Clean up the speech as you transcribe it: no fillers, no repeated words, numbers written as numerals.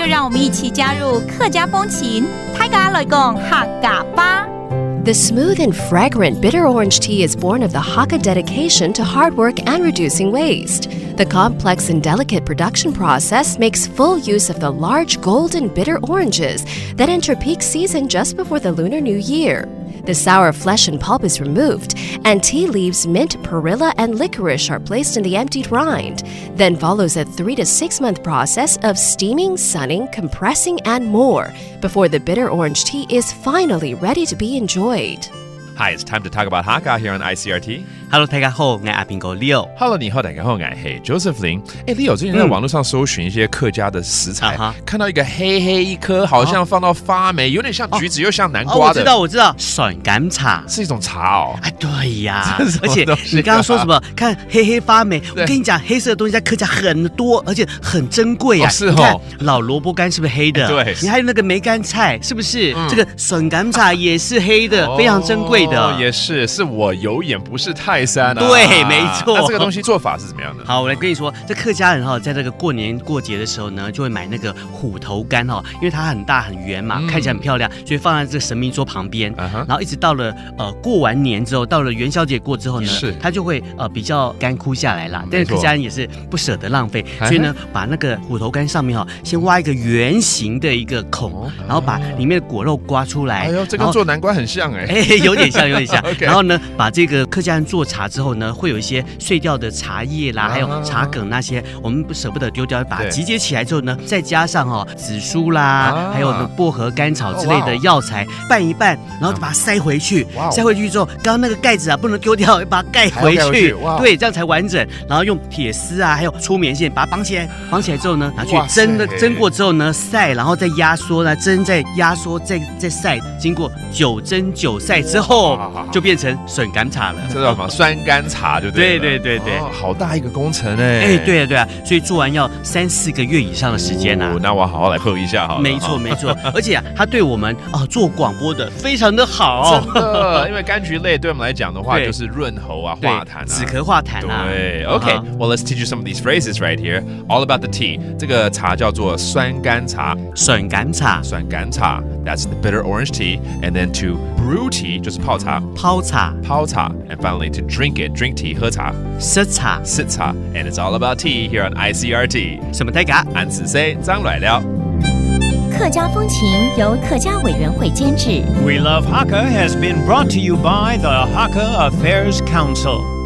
让我们一起加入客家风情，大家来讲客家吧。The smooth and fragrant bitter orange tea is born of the Hakka dedication to hard work and reducing waste. The complex and delicate production process makes full use of the large golden bitter oranges that enter peak season just before the Lunar New Year. The sour flesh and pulp is removed, and tea leaves, mint, perilla, and licorice are placed in the emptied rind. Then follows a 3 to 6 month process of steaming, sunning, compressing, and more before the bitter orange tea is finally ready to be enjoyed. Hi, it's time to talk about Hakka here on ICRT. Hello， 大家好，我是阿平哥 Leo。Hello， 你好，大家好，我是 Josephine。Leo 最近在网络上搜寻一些客家的食材，看到一个黑黑一颗，好像放到发霉，有点像橘子又像南瓜的。我知道，酸甘茶是一种茶哦。哎，对呀，而且你刚刚说什么？看黑黑发霉，我跟你讲，黑色的东西在客家很多，而且很珍贵啊。是哦，你看老萝卜干是不是黑的？对，你还有那个梅干菜，是不是？这个酸甘茶也是黑的，非常珍贵的。也是我有眼不识泰山啊。对，没错。那这个东西做法是怎么样的？好，我来跟你说，这客家人在这个过年过节的时候呢，就会买那个虎头柑因为它很大很圆嘛，看起来很漂亮，所以放在这个神明桌旁边。然后一直到了过完年之后，到了元宵节过之后呢，它就会比较干枯下来啦。但是客家人也是不舍得浪费，所以呢，把那个虎头柑上面先挖一个圆形的一个孔，然后把里面的果肉刮出来。哎呦，这跟做南瓜很像有点像，有点像。然后呢，把这个客家人做茶之后呢，会有一些碎掉的茶叶啦，还有茶梗那些，我们舍不得丢掉，把它集结起来之后呢，再加上紫苏啦，还有薄荷、甘草之类的药材拌一拌，然后把它塞回去。塞回去之后，刚刚那个盖子不能丢掉，要把它盖回去。对，这样才完整。然后用铁丝还有粗棉线把它绑起来。绑起来之后呢，拿去蒸过之后呢，晒，然后再压缩，蒸，再压缩，再晒。经过9蒸9晒之后，就变成笋甘茶了。这叫什么？酸甘茶就对了。对，好大一个工程对啊，所以做完要3、4个月以上的时间啊。那我好好来喝一下好了。没错，而且它对我们做广播的非常的好。真的，因为柑橘类对我们来讲的话，就是润喉啊、化痰啊、止咳化痰啊。对 ，OK，well let's teach you some of these phrases right here. All about the tea. 这个茶叫做酸甘茶。笋甘茶。That's the bitter orange tea. And then to brew tea 就是泡茶。泡茶。And finally to drink tea 喝茶。食茶。And it's all about tea here on ICRT. 什么大家？俺是谁？张来了。客家风情由客家委员会监制。We Love Hakka has been brought to you by the Hakka Affairs Council.